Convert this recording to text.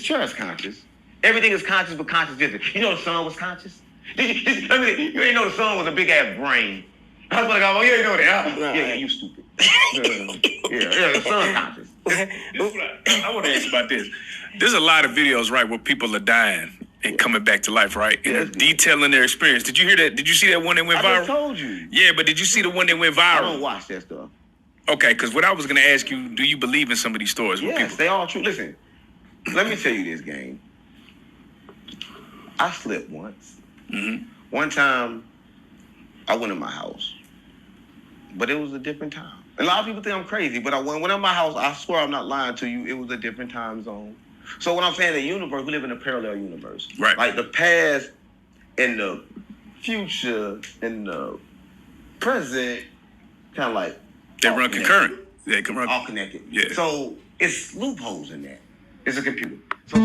Sure, it's conscious. Everything is conscious, but conscious different. You know the sun was conscious? You ain't know the sun was a big ass brain. I was like, oh, you ain't know that. Yeah, you stupid. yeah, the sun conscious. I want to ask you about this. There's a lot of videos, right, where people are dying and coming back to life, right? And they're detailing their experience. Did you hear that? Did you see that one that went viral? I just told you. Yeah, but did you see the one that went viral? I don't watch that stuff. Okay, because what I was going to ask you, do you believe in some of these stories? Yes, they all true. Listen, let me tell you this, gang. I slipped once. Mm-hmm. One time, I went in my house, but it was a different time. A lot of people think I'm crazy, but I went in my house. I swear I'm not lying to you. It was a different time zone. So when I'm saying the universe, we live in a parallel universe. Right. Like the past and the future and the present, kind of like they run concurrent. They can run all connected. Yeah. So it's loopholes in that. It's a computer. So